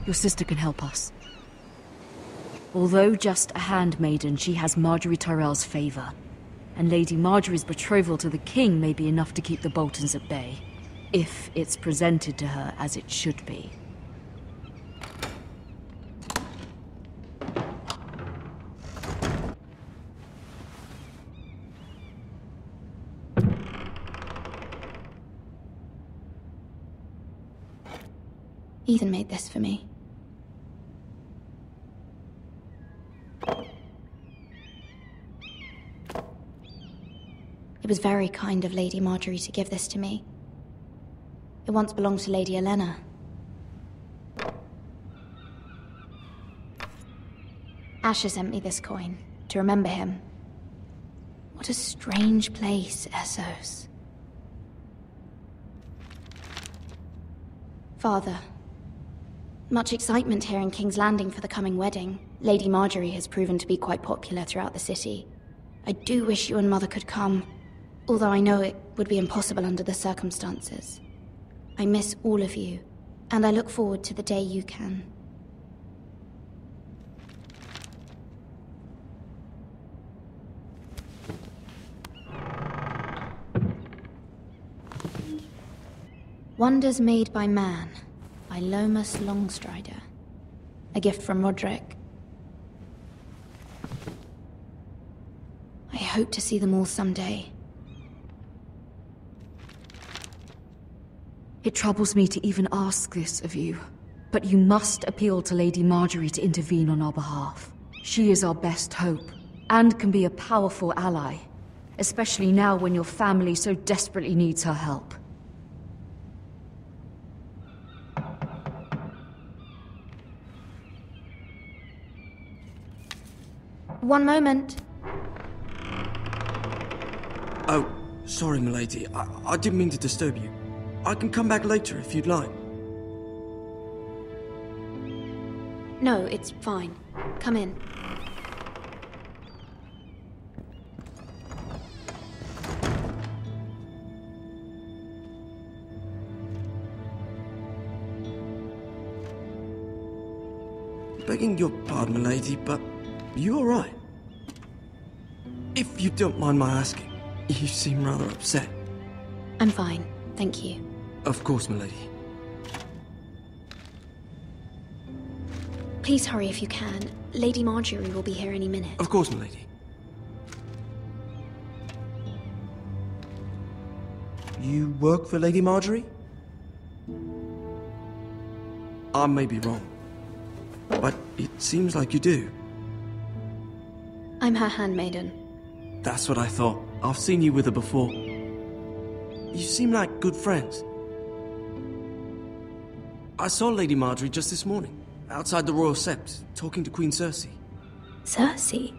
Your sister can help us. Although just a handmaiden, she has Marjorie Tyrell's favor. And Lady Marjorie's betrothal to the king may be enough to keep the Boltons at bay. If it's presented to her as it should be. Ethan made this for me. It was very kind of Lady Marjorie to give this to me. It once belonged to Lady Elena. Asher sent me this coin to remember him. What a strange place, Essos. Father, much excitement here in King's Landing for the coming wedding. Lady Marjorie has proven to be quite popular throughout the city. I do wish you and Mother could come, although I know it would be impossible under the circumstances. I miss all of you, and I look forward to the day you can. Wonders Made by Man, by Lomas Longstrider. A gift from Roderick. I hope to see them all someday. It troubles me to even ask this of you, but you must appeal to Lady Marjorie to intervene on our behalf. She is our best hope, and can be a powerful ally, especially now when your family so desperately needs her help. One moment. Oh, sorry, milady. I didn't mean to disturb you. I can come back later if you'd like. No, it's fine. Come in. Begging your pardon, milady, but you all right? If you don't mind my asking, you seem rather upset. I'm fine, thank you. Of course, milady. Please hurry if you can. Lady Marjorie will be here any minute. Of course, milady. You work for Lady Marjorie? I may be wrong, but it seems like you do. I'm her handmaiden. That's what I thought. I've seen you with her before. You seem like good friends. I saw Lady Marjorie just this morning, outside the Royal Sept, talking to Queen Cersei. Cersei?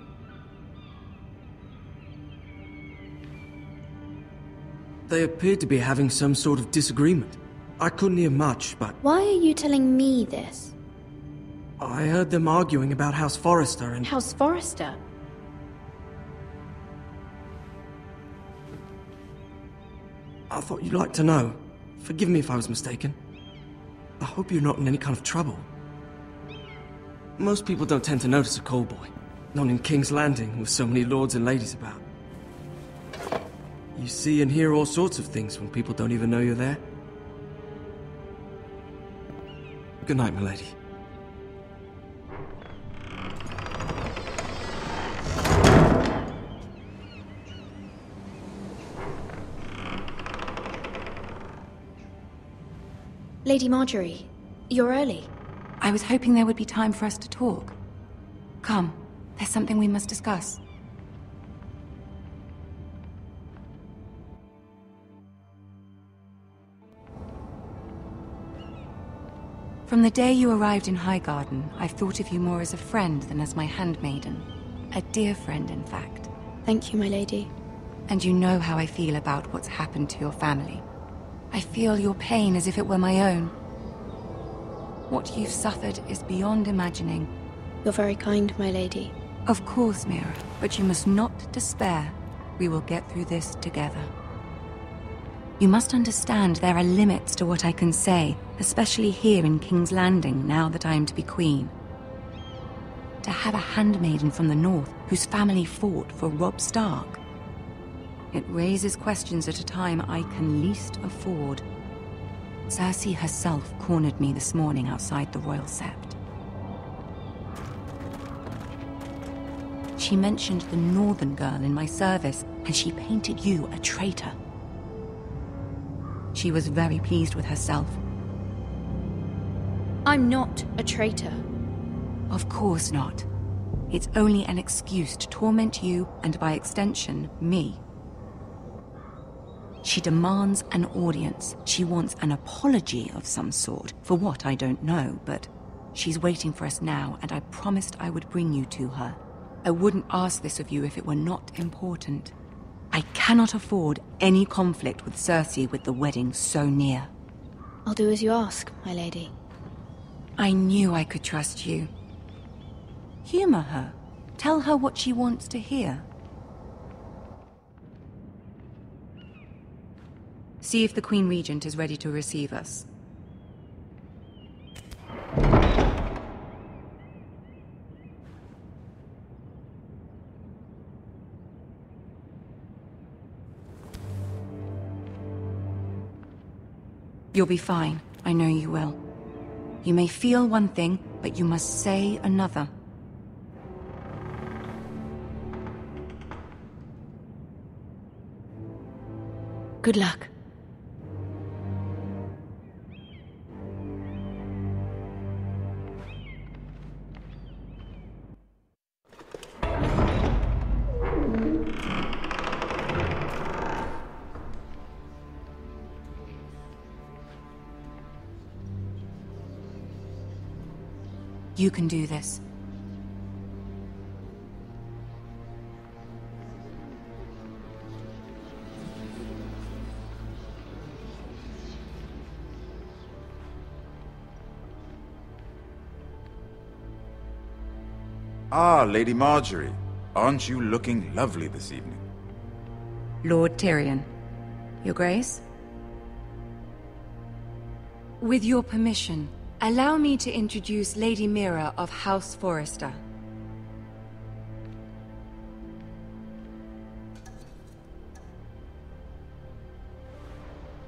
They appeared to be having some sort of disagreement. I couldn't hear much, but Why are you telling me this? I heard them arguing about House Forrester and... House Forrester? I thought you'd like to know. Forgive me if I was mistaken. I hope you're not in any kind of trouble. Most people don't tend to notice a call boy. Not in King's Landing, with so many lords and ladies about. You see and hear all sorts of things when people don't even know you're there. Good night, milady. Lady Marjorie, you're early. I was hoping there would be time for us to talk. Come, there's something we must discuss. From the day you arrived in Highgarden, I've thought of you more as a friend than as my handmaiden. A dear friend, in fact. Thank you, my lady. And you know how I feel about what's happened to your family. I feel your pain as if it were my own. What you've suffered is beyond imagining. You're very kind, my lady. Of course, Mira, but you must not despair. We will get through this together. You must understand there are limits to what I can say, especially here in King's Landing, now that I am to be queen. To have a handmaiden from the north whose family fought for Robb Stark. It raises questions at a time I can least afford. Cersei herself cornered me this morning outside the Royal Sept. She mentioned the northern girl in my service, and she painted you a traitor. She was very pleased with herself. I'm not a traitor. Of course not. It's only an excuse to torment you, and by extension, me. She demands an audience. She wants an apology of some sort, for what I don't know, but she's waiting for us now, and I promised I would bring you to her. I wouldn't ask this of you if it were not important. I cannot afford any conflict with Cersei with the wedding so near. I'll do as you ask, my lady. I knew I could trust you. Humor her. Tell her what she wants to hear. See if the Queen Regent is ready to receive us. You'll be fine. I know you will. You may feel one thing, but you must say another. Good luck. You can do this. Ah, Lady Marjorie. Aren't you looking lovely this evening? Lord Tyrion. Your Grace? With your permission, allow me to introduce Lady Mira of House Forrester.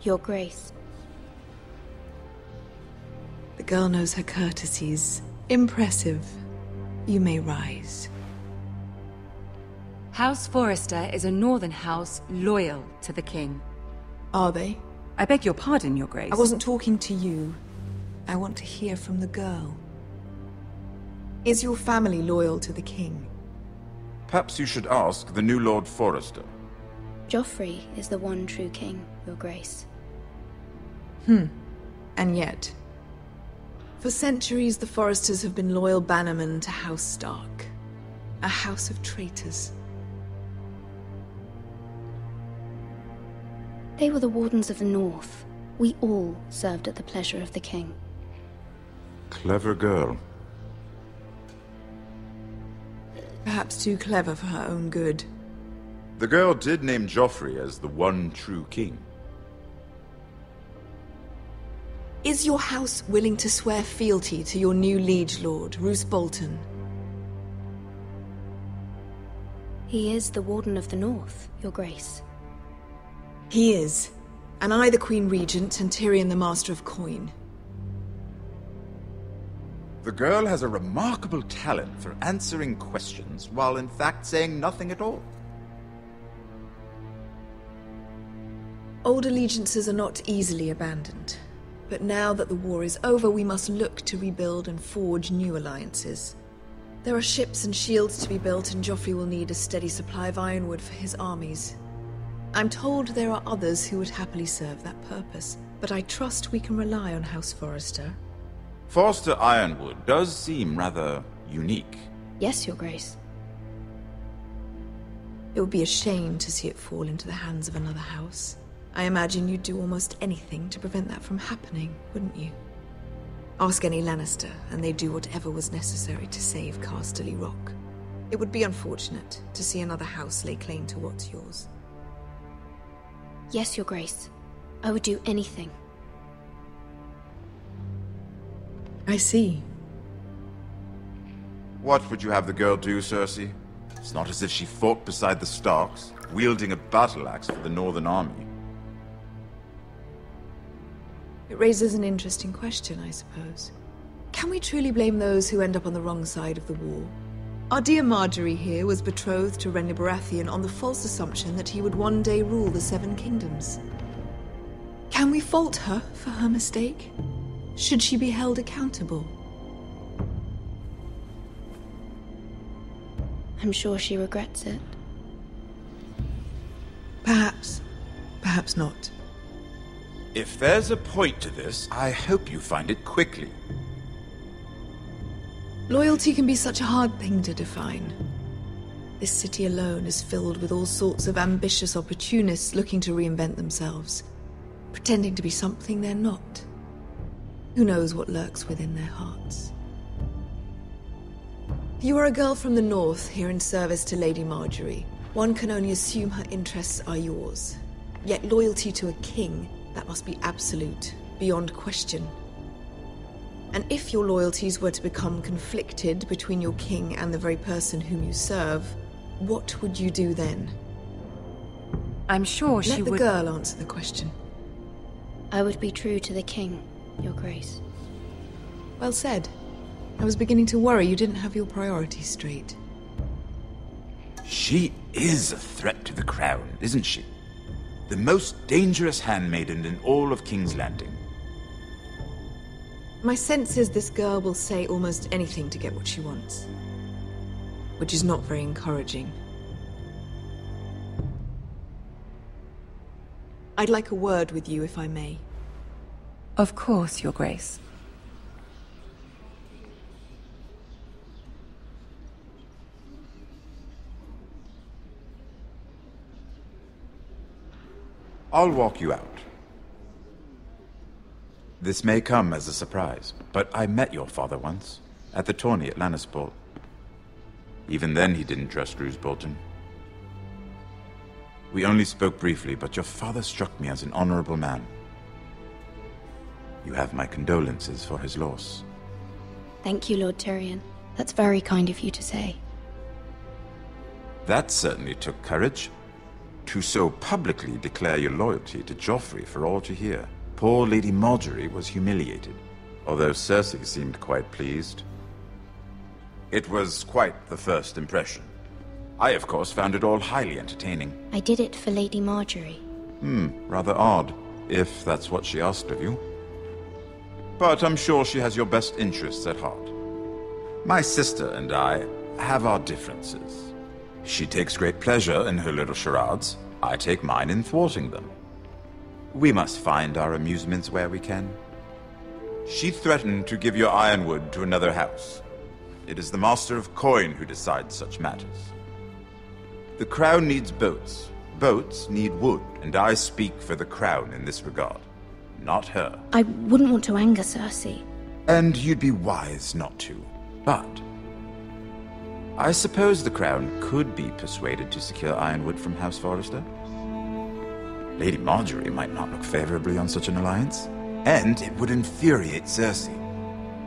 Your Grace. The girl knows her courtesies. Impressive. You may rise. House Forrester is a northern house loyal to the king. Are they? I beg your pardon, Your Grace. I wasn't talking to you. I want to hear from the girl. Is your family loyal to the king? Perhaps you should ask the new Lord Forrester. Joffrey is the one true king, Your Grace. And yet, for centuries the Forresters have been loyal bannermen to House Stark. A house of traitors. They were the Wardens of the North. We all served at the pleasure of the king. Clever girl. Perhaps too clever for her own good. The girl did name Joffrey as the one true king. Is your house willing to swear fealty to your new liege lord, Roose Bolton? He is the Warden of the North, Your Grace. He is. And I the Queen Regent and Tyrion the Master of Coin. The girl has a remarkable talent for answering questions while in fact saying nothing at all. Old allegiances are not easily abandoned. But now that the war is over, we must look to rebuild and forge new alliances. There are ships and shields to be built, and Joffrey will need a steady supply of ironwood for his armies. I'm told there are others who would happily serve that purpose, but I trust we can rely on House Forrester. Forster Ironwood does seem rather unique. Yes, Your Grace. It would be a shame to see it fall into the hands of another house. I imagine you'd do almost anything to prevent that from happening, wouldn't you? Ask any Lannister, and they'd do whatever was necessary to save Casterly Rock. It would be unfortunate to see another house lay claim to what's yours. Yes, Your Grace. I would do anything. I see. What would you have the girl do, Cersei? It's not as if she fought beside the Starks, wielding a battle axe for the Northern Army. It raises an interesting question, I suppose. Can we truly blame those who end up on the wrong side of the war? Our dear Marjorie here was betrothed to Renly Baratheon on the false assumption that he would one day rule the Seven Kingdoms. Can we fault her for her mistake? Should she be held accountable? I'm sure she regrets it. Perhaps. Perhaps not. If there's a point to this, I hope you find it quickly. Loyalty can be such a hard thing to define. This city alone is filled with all sorts of ambitious opportunists looking to reinvent themselves, pretending to be something they're not. Who knows what lurks within their hearts? You are a girl from the north, here in service to Lady Marjorie. One can only assume her interests are yours. Yet loyalty to a king, that must be absolute, beyond question. And if your loyalties were to become conflicted between your king and the very person whom you serve, what would you do then? I'm sure she would... Let the girl answer the question. I would be true to the king, Your Grace. Well said. I was beginning to worry you didn't have your priorities straight. She is a threat to the crown, isn't she? The most dangerous handmaiden in all of King's Landing. My sense is this girl will say almost anything to get what she wants. Which is not very encouraging. I'd like a word with you, if I may. Of course, Your Grace. I'll walk you out. This may come as a surprise, but I met your father once, at the tourney at Lannisport. Even then he didn't trust Roose Bolton. We only spoke briefly, but your father struck me as an honorable man. You have my condolences for his loss. Thank you, Lord Tyrion. That's very kind of you to say. That certainly took courage. To so publicly declare your loyalty to Joffrey for all to hear. Poor Lady Marjorie was humiliated, although Cersei seemed quite pleased. It was quite the first impression. I, of course, found it all highly entertaining. I did it for Lady Marjorie. Rather odd, if that's what she asked of you. But I'm sure she has your best interests at heart. My sister and I have our differences. She takes great pleasure in her little charades. I take mine in thwarting them. We must find our amusements where we can. She threatened to give your ironwood to another house. It is the Master of Coin who decides such matters. The Crown needs boats. Boats need wood, and I speak for the Crown in this regard, not her. I wouldn't want to anger Cersei. And you'd be wise not to. But I suppose the Crown could be persuaded to secure ironwood from House Forrester. Lady Marjorie might not look favorably on such an alliance, and it would infuriate Cersei.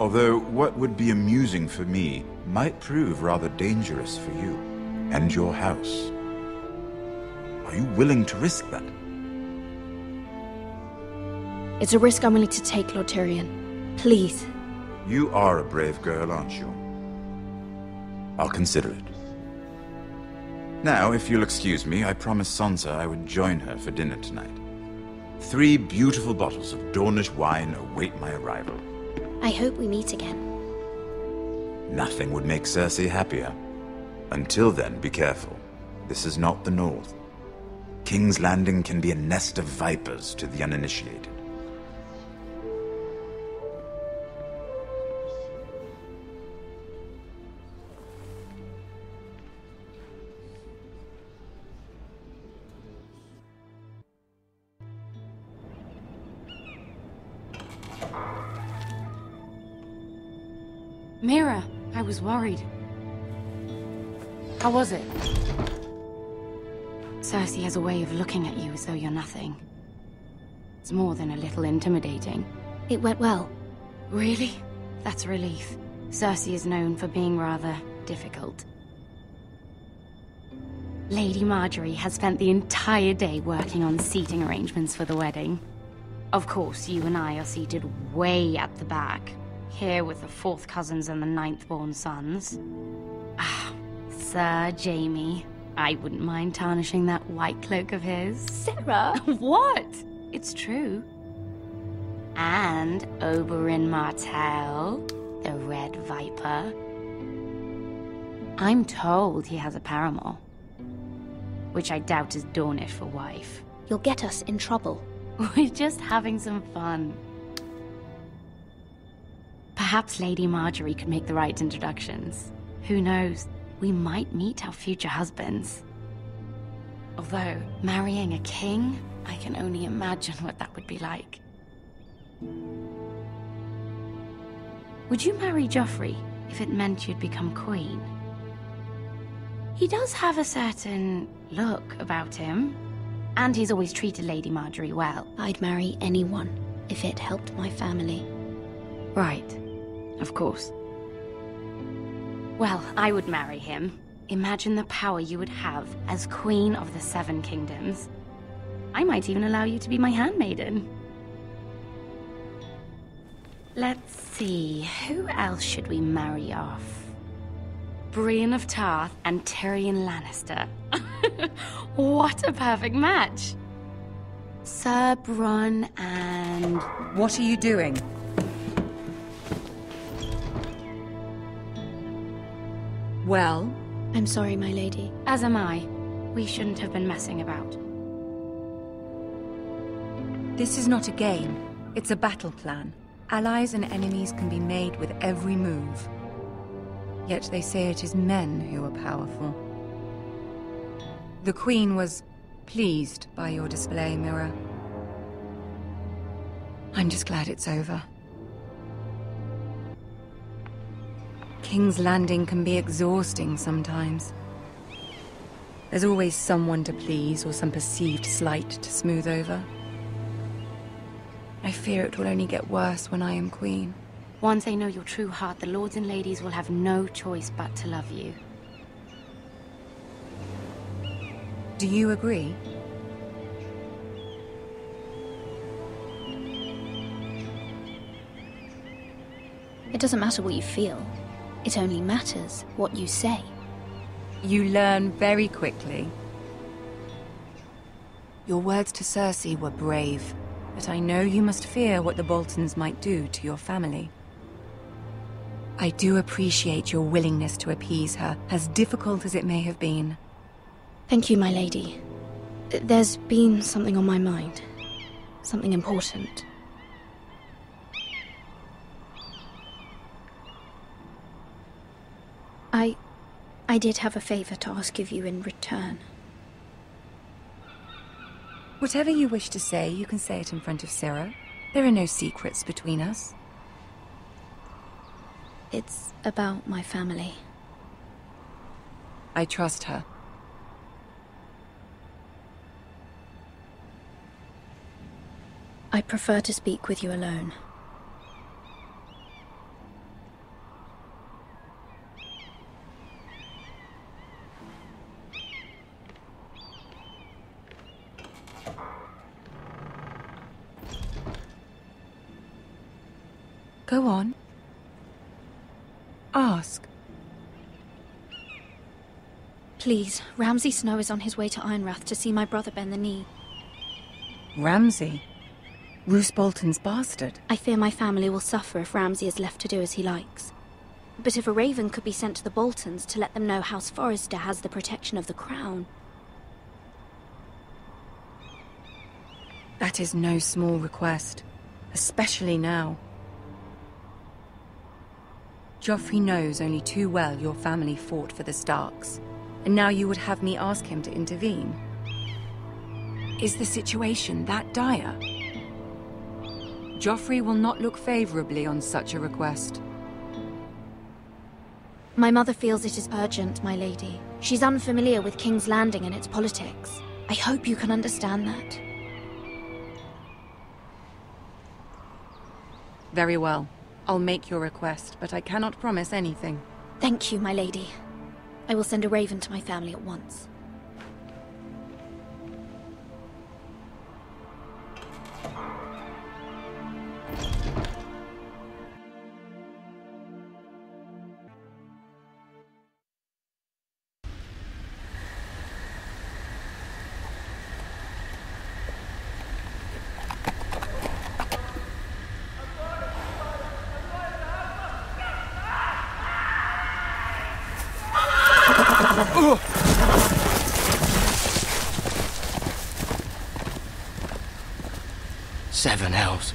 Although what would be amusing for me might prove rather dangerous for you and your house. Are you willing to risk that? It's a risk I'm willing to take, Lord Tyrion. Please. You are a brave girl, aren't you? I'll consider it. Now, if you'll excuse me, I promised Sansa I would join her for dinner tonight. 3 beautiful bottles of Dornish wine await my arrival. I hope we meet again. Nothing would make Cersei happier. Until then, be careful. This is not the North. King's Landing can be a nest of vipers to the uninitiated. Mira, I was worried. How was it? Cersei has a way of looking at you as though you're nothing. It's more than a little intimidating. It went well. Really? That's a relief. Cersei is known for being rather difficult. Lady Marjorie has spent the entire day working on seating arrangements for the wedding. Of course, you and I are seated way at the back, here with the 4th cousins and the 9th-born sons. Ah, Sir Jaime. I wouldn't mind tarnishing that white cloak of his. Sarah! What? It's true. And Oberyn Martell, the Red Viper. I'm told he has a paramour, which I doubt is Dornish for wife. You'll get us in trouble. We're just having some fun. Perhaps Lady Marjorie could make the right introductions. Who knows? We might meet our future husbands. Although, marrying a king, I can only imagine what that would be like. Would you marry Joffrey if it meant you'd become queen? He does have a certain look about him, and he's always treated Lady Marjorie well. I'd marry anyone if it helped my family. Right. Of course. Well, I would marry him. Imagine the power you would have as Queen of the 7 Kingdoms. I might even allow you to be my handmaiden. Let's see, who else should we marry off? Brienne of Tarth and Tyrion Lannister. What a perfect match! Sir Bronn and... What are you doing? Well? I'm sorry, my lady. As am I. We shouldn't have been messing about. This is not a game. It's a battle plan. Allies and enemies can be made with every move. Yet they say it is men who are powerful. The Queen was pleased by your display, Mira. I'm just glad it's over. King's Landing can be exhausting sometimes. There's always someone to please or some perceived slight to smooth over. I fear it will only get worse when I am queen. Once they know your true heart, the lords and ladies will have no choice but to love you. Do you agree? It doesn't matter what you feel. It only matters what you say. You learn very quickly. Your words to Cersei were brave, but I know you must fear what the Boltons might do to your family. I do appreciate your willingness to appease her, as difficult as it may have been. Thank you, my lady. There's been something on my mind. Something important. I did have a favor to ask of you in return. Whatever you wish to say, you can say it in front of Sarah. There are no secrets between us. It's about my family. I trust her. I prefer to speak with you alone. Go on. Ask. Please, Ramsay Snow is on his way to Ironrath to see my brother bend the knee. Ramsay? Roose Bolton's bastard? I fear my family will suffer if Ramsay is left to do as he likes. But if a raven could be sent to the Boltons to let them know House Forrester has the protection of the crown... That is no small request, especially now. Joffrey knows only too well your family fought for the Starks, and now you would have me ask him to intervene. Is the situation that dire? Joffrey will not look favorably on such a request. My mother feels it is urgent, my lady. She's unfamiliar with King's Landing and its politics. I hope you can understand that. Very well. I'll make your request, but I cannot promise anything. Thank you, my lady. I will send a raven to my family at once. Seven elves.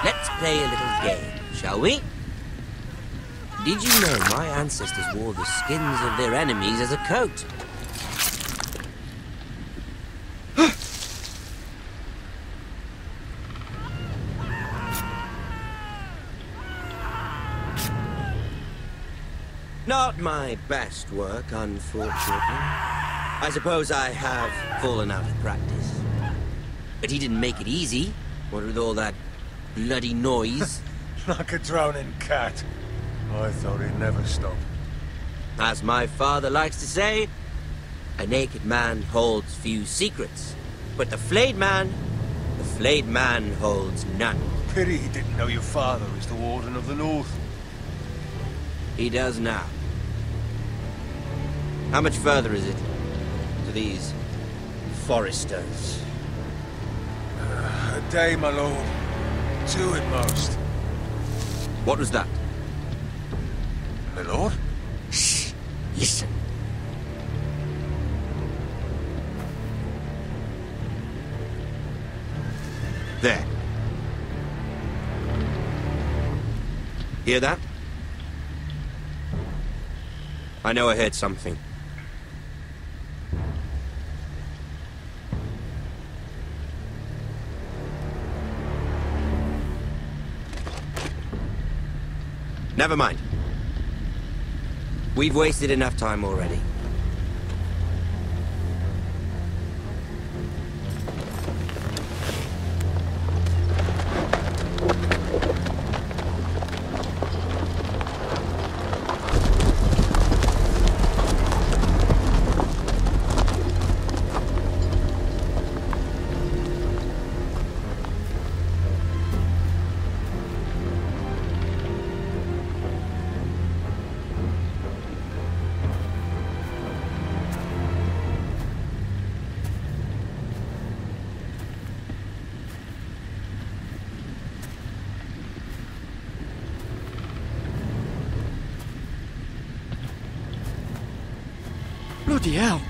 Let's play a little game, shall we? Did you know my ancestors wore the skins of their enemies as a coat? Not my best work, unfortunately. I suppose I have fallen out of practice. But he didn't make it easy, what with all that bloody noise. Like a drowning cat. I thought he'd never stop. As my father likes to say, a naked man holds few secrets. But the flayed man holds none. Pity he didn't know your father is the Warden of the North. He does now. How much further is it to these foresters? A day, my lord. 2 at most. What was that? My lord? Shh! Listen. There. Hear that? I know I heard something. Never mind. We've wasted enough time already. Bloody hell!